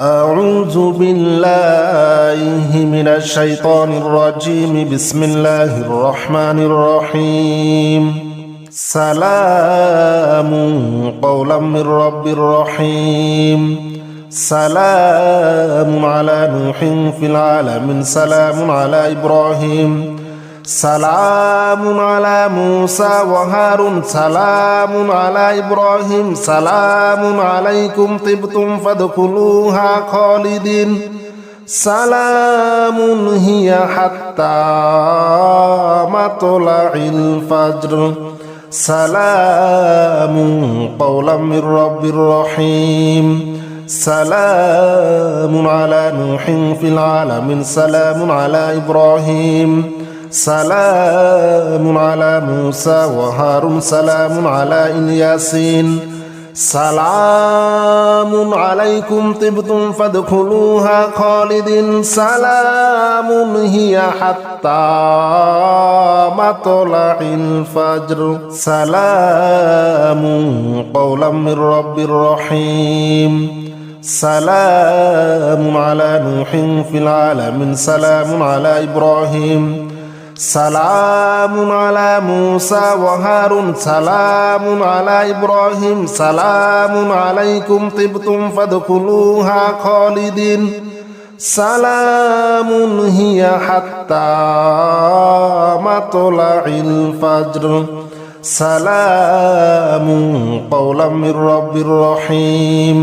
أعوذ بالله من الشيطان الرجيم. بسم الله الرحمن الرحيم. سلام قولا من رب رحيم. سلام على نوح في العالمين. سلام على إبراهيم. سلام على موسى وهارون. سلام على إبراهيم. سلام عليكم طبتم فادخلوها خالدين. سلام هي حتى مطلع الفجر. سلام قولا من رب رحيم. سلام على نوح في العالمين. سلام على إبراهيم. سلام على موسى وهارون. سلام على الياسين. سلام عليكم طبتم فادخلوها خالدين. سلام هي حتى مطلع الفجر. سلام قولا من رب رحيم. سلام على نوح في العالمين. سلام على إبراهيم. سلام على موسى وهارون. سلام على إبراهيم. سلام عليكم طبتم فادخلوها خالدين. سلام هي حتى مطلع الفجر. سلام قولا من رب رحيم.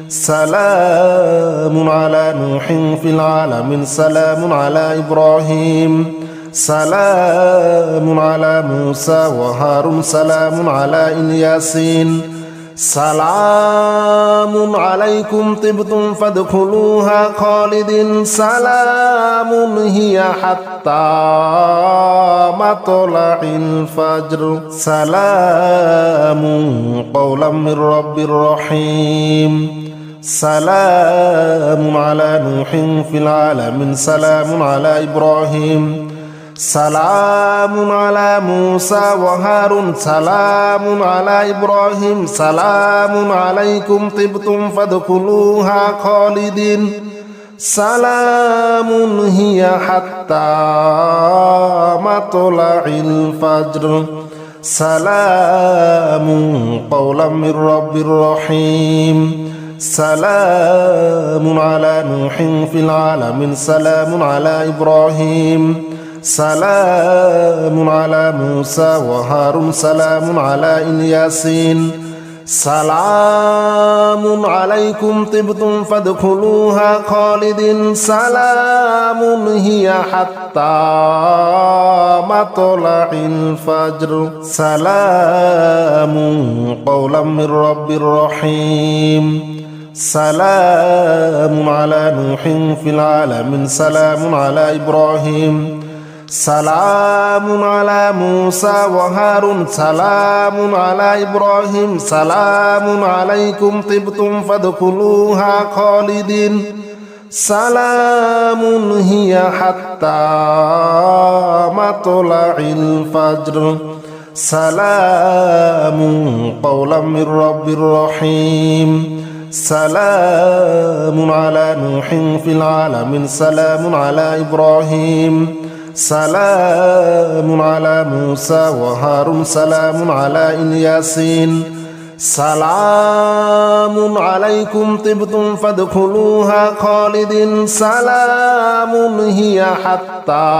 سلام على نوح في العالمين. سلام على إبراهيم. سلام على موسى وهارون. سلام على الياسين. سلام عليكم طبتم فادخلوها خالدين. سلام هي حتى مطلع الفجر. سلام قولا من رب رحيم. سلام على نوح في العالمين. سلام على إبراهيم. سلام على موسى وهارون. سلام على إبراهيم. سلام عليكم طبتم فادخلوها خالدين. سلام هي حتى مطلع الفجر. سلام قولا من رب رحيم. سلام على نوح في العالمين. سلام على إبراهيم. سلام على موسى وهارون. سلام على الياسين. سلام عليكم طبتم فادخلوها خالدين. سلام هي حتى مطلع الفجر. سلام قولا من رب رحيم. سلام على نوح في العالمين. سلام على إبراهيم. سلام على موسى وهارون. سلام على إبراهيم. سلام عليكم طبتم فادخلوها خالدين. سلام هي حتى مطلع الفجر. سلام قولا من رب رحيم. سلام على نوح في العالمين. سلام على إبراهيم. سلام على موسى وهارون. سلام على الياسين. سلام عليكم طبتم فادخلوها خالدين. سلام هي حتى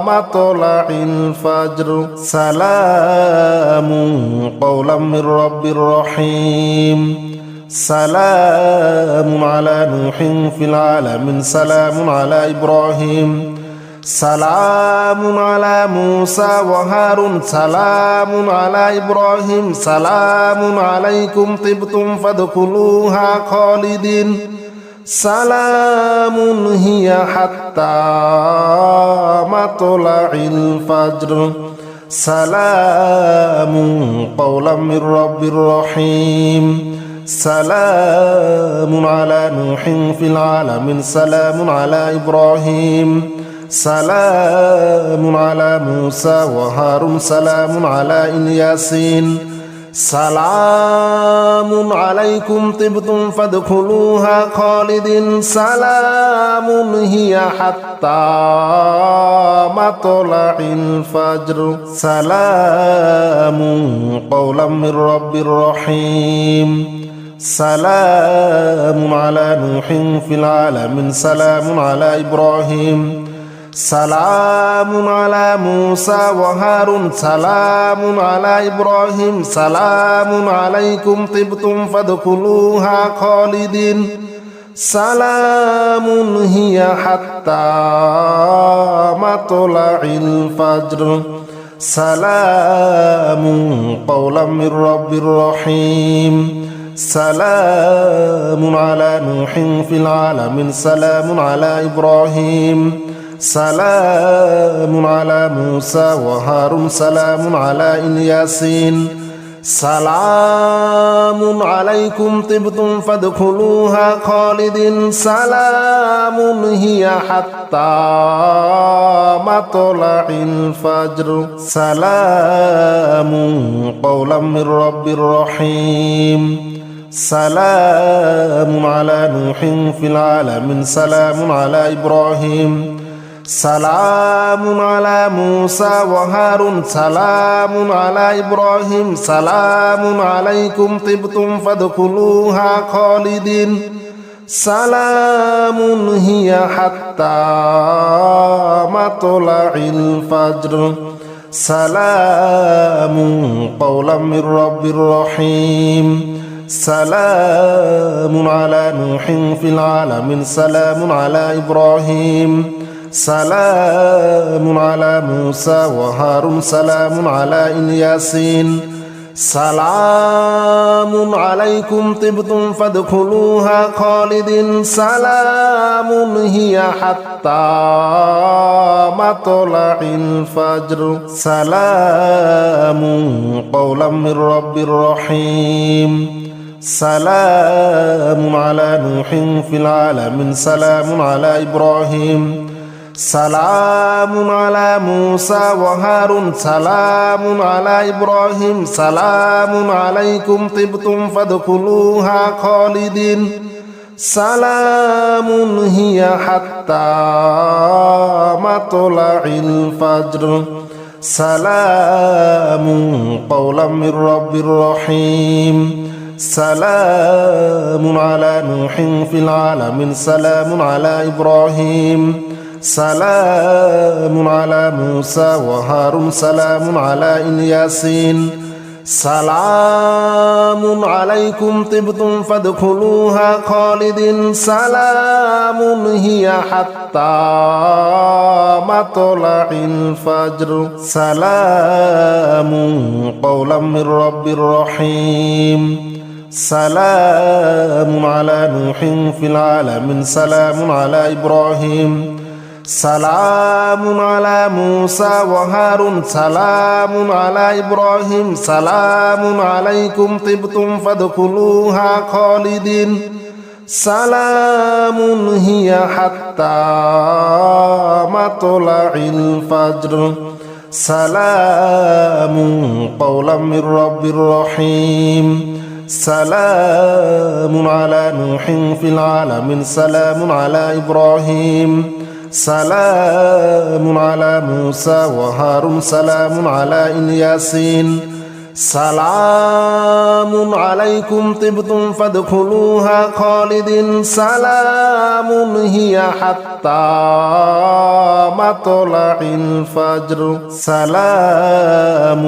مطلع الفجر. سلام قولا من رب رحيم. سلام على نوح في العالمين. سلام على إبراهيم. سلام على موسى وهارون. سلام على إبراهيم. سلام عليكم طبتم فادخلوها خالدين. سلام هي حتى مطلع الفجر. سلام قولا من رب رحيم. سلام على نوح في العالمين. سلام على إبراهيم. سلام على موسى وهارون. سلام على الياسين. سلام عليكم طبتم فادخلوها خالدين سلام هي حتى مطلع الفجر سلام قولا من رب رحيم سلام على نوح في العالمين سلام على إبراهيم سلام على موسى وهارون سلام على إبراهيم سلام عليكم طبتم فادخلوها خالدين سلام هي حتى مطلع الفجر سلام قولا من رب رحيم سلام على نوح في العالمين سلام على إبراهيم سلام على موسى وهارون سلام على الياسين سلام عليكم طبتم فادخلوها خالدين سلام هي حتى مطلع الفجر سلام قولا من رب رحيم سلام على نوح في العالمين سلام على إبراهيم سلام على موسى وهارون سلام على إبراهيم سلام عليكم طبتم فادخلوها خالدين سلام هي حتى مطلع الفجر سلام قولا من رب رحيم سلام على نوح في العالمين سلام على إبراهيم سلام على موسى وهارون سلام على الياسين سلام عليكم طبتم فادخلوها خالدين سلام هي حتى مطلع الفجر سلام قولا من رب رحيم سلام على نوح في العالمين سلام على إبراهيم سلام على موسى وهارون سلام على إبراهيم سلام عليكم طبتم فادخلوها خالدين سلام هي حتى مطلع الفجر سلام قولا من رب رحيم سلام على نوح في العالمين سلام على إبراهيم سلام على موسى وهارون سلام على الياسين سلام عليكم طبتم فادخلوها خالدين سلام هي حتى مطلع الفجر سلام قولا من رب رحيم سلام على نوح في العالمين سلام على إبراهيم سلام على موسى وهارون سلام على إبراهيم سلام عليكم طبتم فادخلوها خالدين سلام هي حتى مطلع الفجر سلام قولا من رب رحيم سلام على نوح في العالمين سلام على إبراهيم سلام على موسى وهارون سلام على الياسين سلام عليكم طبتم فادخلوها خالدين سلام هي حتى مطلع الفجر سلام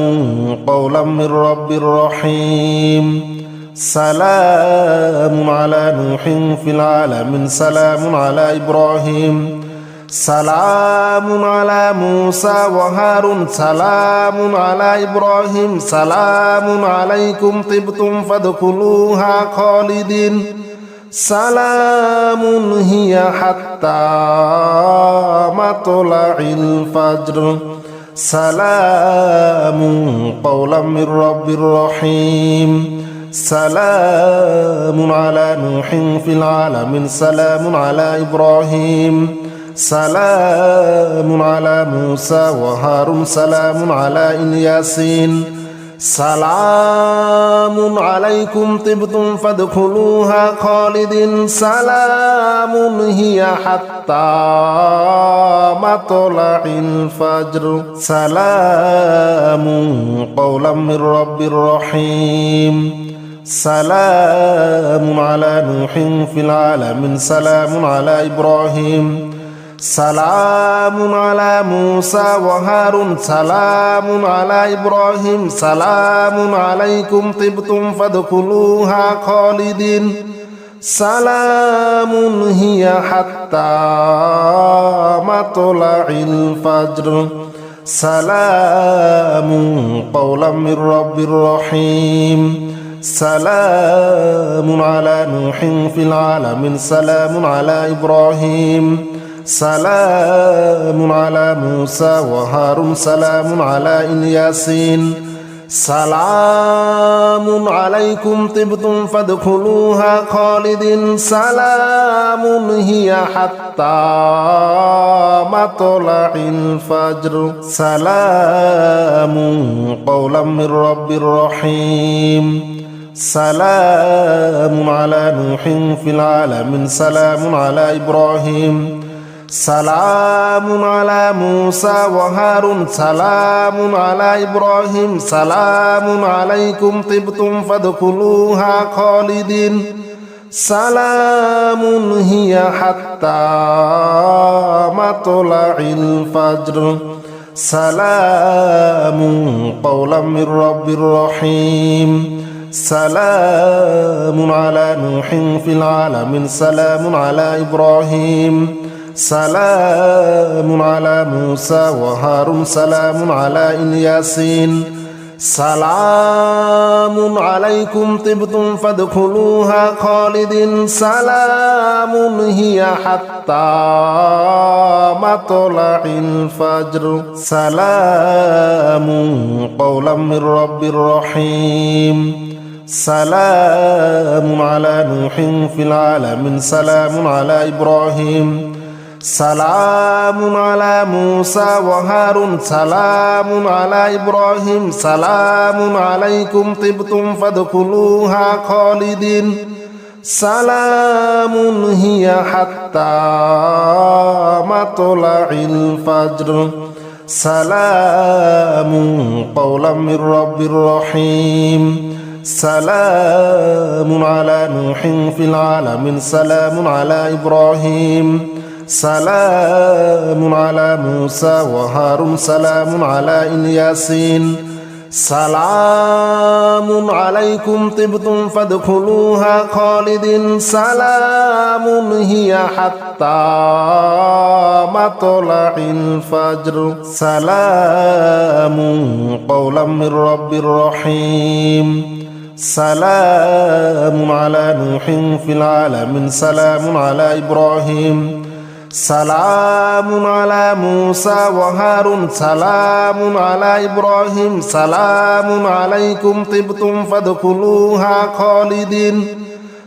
قولا من رب رحيم سلام على نوح في العالمين سلام على إبراهيم سلام على موسى وهارون سلام على إبراهيم سلام عليكم طبتم فادخلوها خالدين سلام هي حتى مطلع الفجر سلام قولا من رب رحيم سلام على نوح في العالمين سلام على إبراهيم سلام على موسى وهارون سلام على الياسين سلام عليكم طبتم فادخلوها خالدين سلام هي حتى مطلع الفجر سلام قولا من رب رحيم سلام على نوح في العالمين سلام على إبراهيم سلام على موسى وهارون سلام على إبراهيم سلام عليكم طبتم فادخلوها خالدين سلام هي حتى مطلع الفجر سلام قولا من رب رحيم سلام على نوح في العالمين سلام على إبراهيم سلام على موسى وهارون سلام على الياسين سلام عليكم طبتم فادخلوها خالدين سلام هي حتى مطلع الفجر سلام قولا من رب رحيم سلام على نوح في العالمين سلام على إبراهيم سلام على موسى وهارون سلام على إبراهيم سلام عليكم طبتم فادخلوها خالدين سلام هي حتى مطلع الفجر سلام قولا من رب رحيم سلام على نوح في العالمين سلام على إبراهيم سلام على موسى وهارون سلام على الياسين سلام عليكم طبتم فادخلوها خالدين سلام هي حتى مطلع الفجر سلام قولا من رب رحيم سلام على نوح في العالمين سلام على إبراهيم سلام على موسى وهارون سلام على إبراهيم سلام عليكم طبتم فادخلوها خالدين سلام هي حتى مطلع الفجر سلام قولا من رب رحيم سلام على نوح في العالمين سلام على إبراهيم سلام على موسى وهارون سلام على الياسين سلام عليكم طبتم فادخلوها خالدين سلام هي حتى مطلع الفجر سلام قولا من رب رحيم سلام على نوح في العالمين سلام على إبراهيم سلام على موسى وهارون سلام على إبراهيم سلام عليكم طبتم فادخلوها خالدين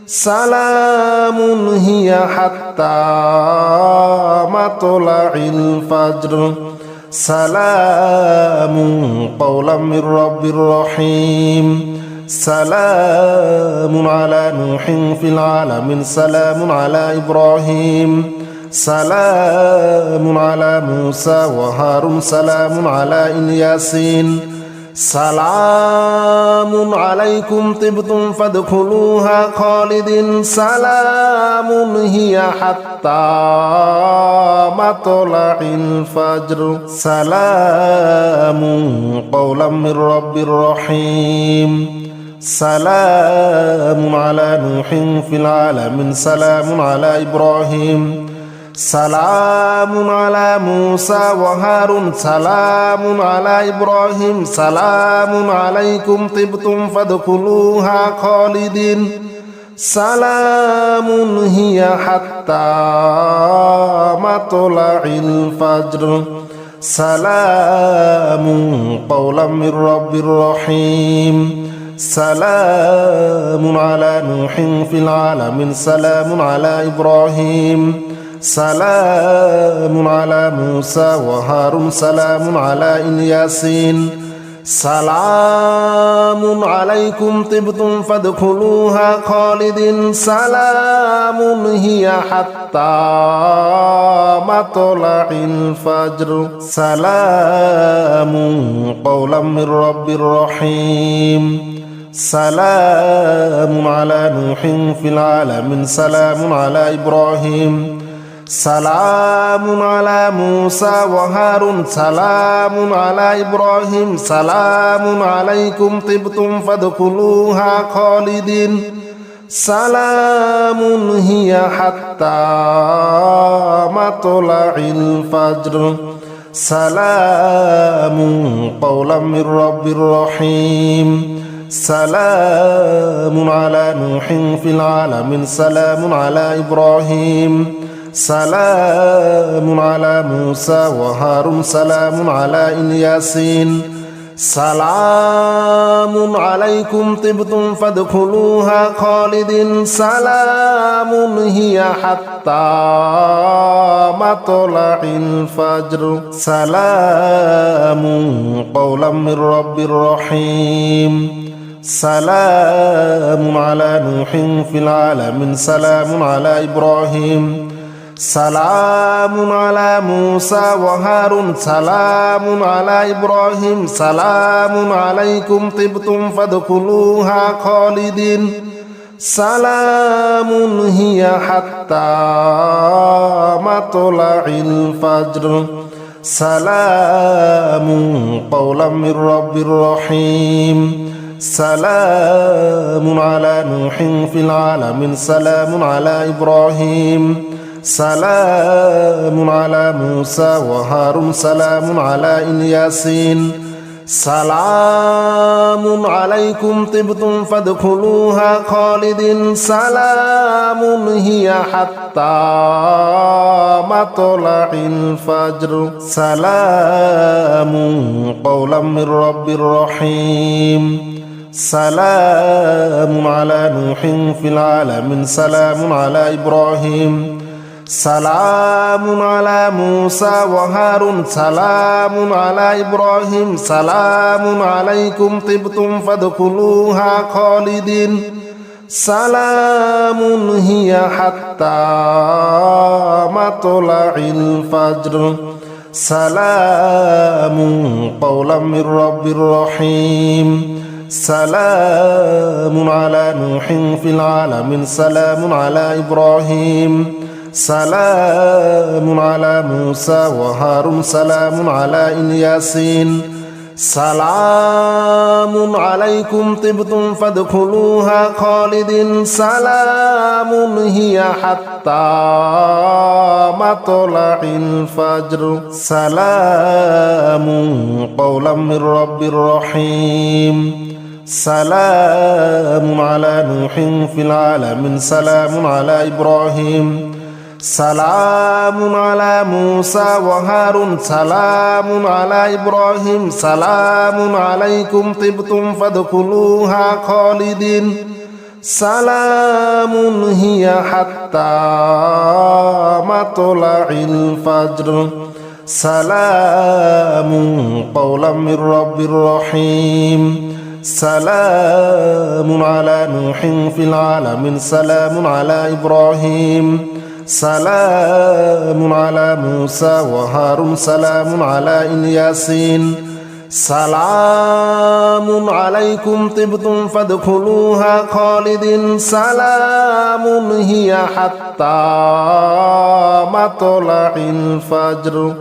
سلام هي حتى مطلع الفجر سلام قولا من رب رحيم سلام على نوح في العالمين سلام على إبراهيم سلام على موسى وهارون سلام على الياسين سلام عليكم طبتم فادخلوها خالدين سلام هي حتى مطلع الفجر سلام قولا من رب رحيم سلام على نوح في العالمين سلام على إبراهيم سلام على موسى وهارون سلام على إبراهيم سلام عليكم طبتم فادخلوها خالدين سلام هي حتى مطلع الفجر سلام قولا من رب رحيم سلام على نوح في العالمين سلام على إبراهيم سلام على موسى وهارون سلام على الياسين سلام عليكم طبتم فادخلوها خالدين سلام هي حتى مطلع الفجر سلام قولا من رب رحيم سلام على نوح في العالمين سلام على إبراهيم سلام على موسى وهارون سلام على إبراهيم سلام عليكم طبتم فادخلوها خالدين سلام هي حتى مطلع الفجر سلام قولا من رب رحيم سلام على نوح في العالمين سلام على إبراهيم سلام على موسى وهارون سلام على الياسين سلام عليكم طبتم فادخلوها خالدين سلام هي حتى مطلع الفجر سلام قولا من رب رحيم سلام على نوح في العالمين سلام على إبراهيم سلام على موسى وهارون سلام على إبراهيم سلام عليكم طبتم فادخلوها خالدين سلام هي حتى مطلع الفجر سلام قولا من رب رحيم سلام على نوح في العالمين سلام على إبراهيم سلام على موسى وهارون سلام على الياسين سلام عليكم طبتم فادخلوها خالدين سلام هي حتى مطلع الفجر سلام قولا من رب رحيم سلام على نوح في العالمين سلام على إبراهيم سلام على موسى وهارون سلام على إبراهيم سلام عليكم طبتم فادخلوها خالدين سلام هي حتى مطلع الفجر سلام قولا من رب رحيم سلام على نوح في العالمين سلام على إبراهيم سلام على موسى وهارون سلام على الياسين سلام عليكم طبتم فادخلوها خالدين سلام هي حتى مطلع الفجر سلام قولا من رب رحيم سلام على نوح في العالمين سلام على إبراهيم سلام على موسى وهارون سلام على إبراهيم سلام عليكم طبتم فادخلوها خالدين سلام هي حتى مطلع الفجر سلام قولا من رب رحيم سلام على نوح في العالمين سلام على إبراهيم سلام على موسى وهارون سلام على الياسين سلام عليكم طبتم فادخلوها خالدين سلام هي حتى مطلع الفجر